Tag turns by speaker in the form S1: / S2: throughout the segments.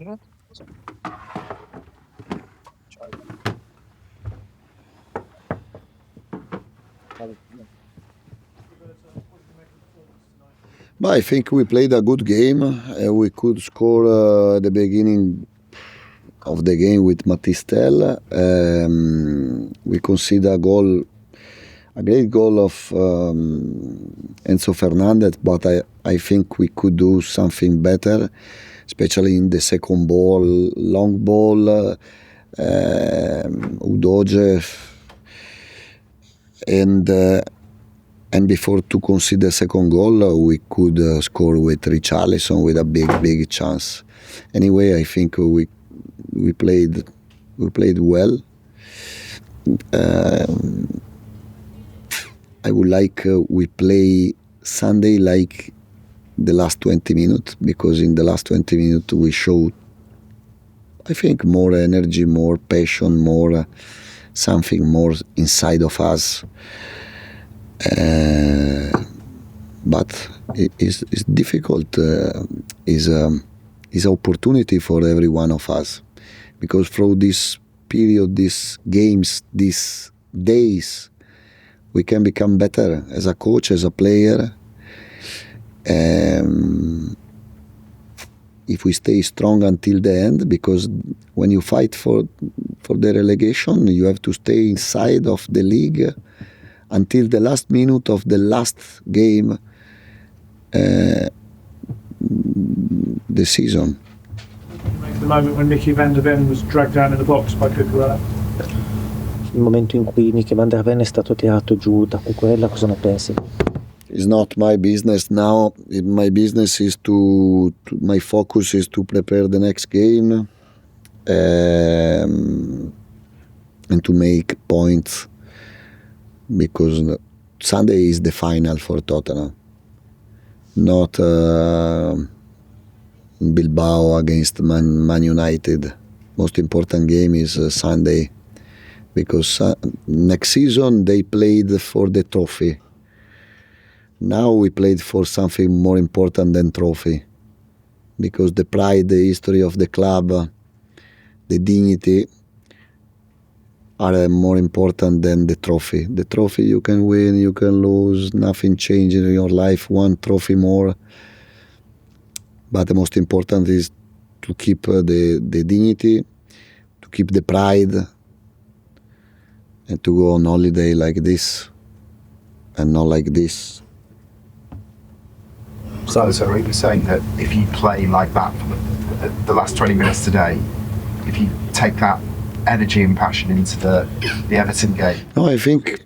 S1: But I think we played a good game. We could score at the beginning of the game with Matistel. We conceded a great goal of Enzo Fernández, but I think we could do something better, especially in the second ball, long ball, Udoge, and before to concede the second goal, we could score with Richarlison with a big chance. Anyway, I think we played well. I would like we play Sunday like the last 20 minutes, because in the last 20 minutes we showed, I think, more energy, more passion, more something more inside of us. But it's difficult. Is an opportunity for every one of us, because through this period, these games, these days, we can become better as a coach, as a player. If we stay strong until the end, because when you fight for the relegation, you have to stay inside of the league until the last minute of the last game, the season.
S2: The moment when Micky van der Ven was dragged down in the box by Cucurella.
S3: Il momento in cui Micky van der Ven è stato tirato giù da Cucurella, cosa ne pensi?
S1: It's not my business now. My business is my focus is to prepare the next game and to make points, because Sunday is the final for Tottenham, not Bilbao against Man United. Most important game is Sunday, because next season they played for the trophy. Now we played for something more important than trophy, because the pride, the history of the club, the dignity are more important than the trophy. The trophy you can win, you can lose, nothing changes in your life, one trophy more. But the most important is to keep the dignity, to keep the pride, and to go on holiday like this and not like this.
S4: So he was saying that if you play like that for the last 20 minutes today, if you take that energy and passion into the Everton game.
S1: No, I think.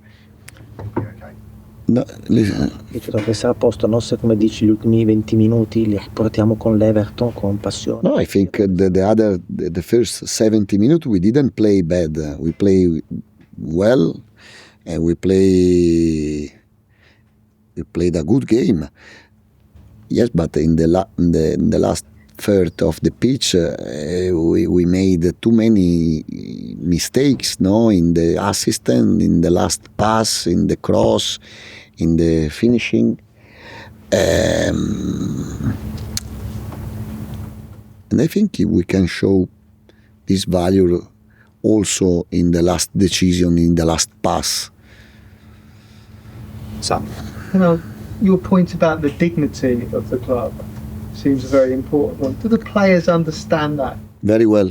S1: No, listen.
S3: Potrebbe essere a posto, no? Se come dici gli ultimi 20 minuti li riportiamo con l'Everton con passione.
S1: No, I think the first 70 minutes we didn't play bad. We play well, and we played a good game. Yes, but in the last third of the pitch, we made too many mistakes, no? In the assistant, in the last pass, in the cross, in the finishing. And I think we can show this value also in the last decision, in the last pass.
S4: Sam?
S2: Your point about the dignity of the club seems a very important one. Do the players understand that?
S1: Very well.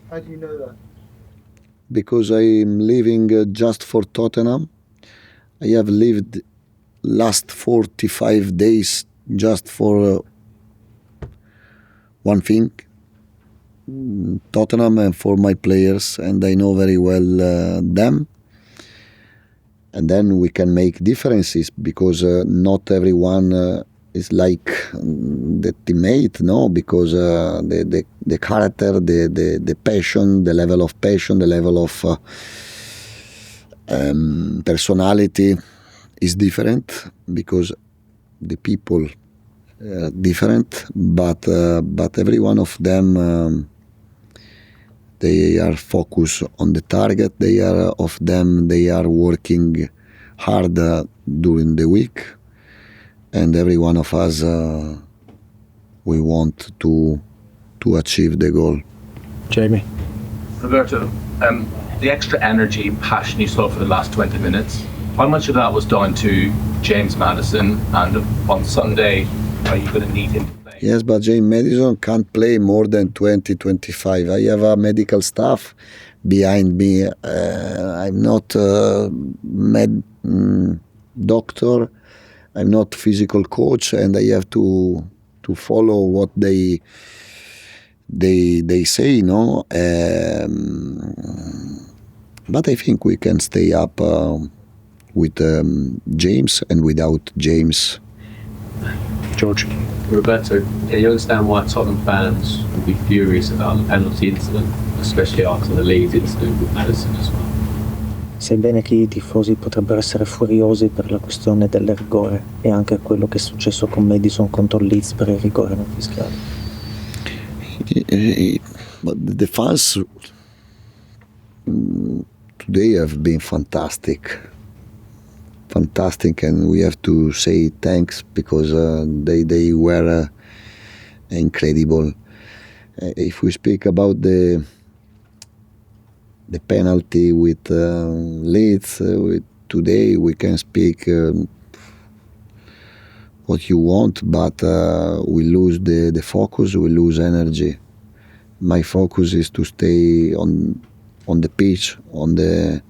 S2: How do you know that?
S1: Because I'm living just for Tottenham. I have lived last 45 days just for one thing, Tottenham, and for my players, and I know very well them. And then we can make differences, because not everyone is like the teammate, no? Because the character, the passion, the level of passion, the level of personality is different, because the people are different. But every one of them, they are focused on the target. They are working hard during the week, and every one of us we want to to achieve the goal.
S3: Jamie.
S5: Roberto, the extra energy and passion you saw for the last 20 minutes, how much of that was down to James Maddison, and on Sunday are you going to need him to play?
S1: Yes, but James Maddison can't play more than 20-25. I have a medical staff behind me. I'm not a doctor. I'm not physical coach, and I have to follow what they say, no. But I think we can stay up with James and without James.
S3: George.
S6: Roberto, you understand why Tottenham fans would be furious about the penalty incident, especially after the Leeds incident with Maddison as well?
S3: Sai bene che i tifosi potrebbero essere furiosi per la questione del rigore e anche quello che è successo con Maddison contro il Leeds per il rigore non fischiato.
S1: But the fans today have been fantastic, and we have to say thanks because they were incredible. If we speak about the penalty with Leeds, today we can speak what you want, but we lose the focus, we lose energy. My focus is to stay on the pitch, on the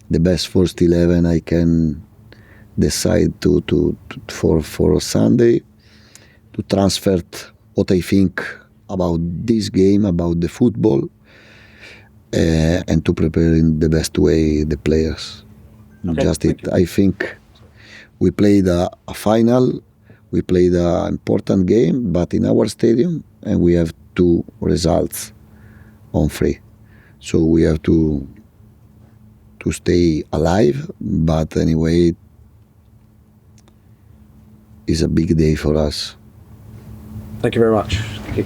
S1: best first 11 I can decide for Sunday, to transfer what I think about this game, about the football, and to prepare in the best way the players.
S3: Okay,
S1: Just it. I think we played a final, we played an important game, but in our stadium, and we have 2 results on 3. So we have to stay alive, but anyway, it's a big day for us.
S3: Thank you very much. Thank you.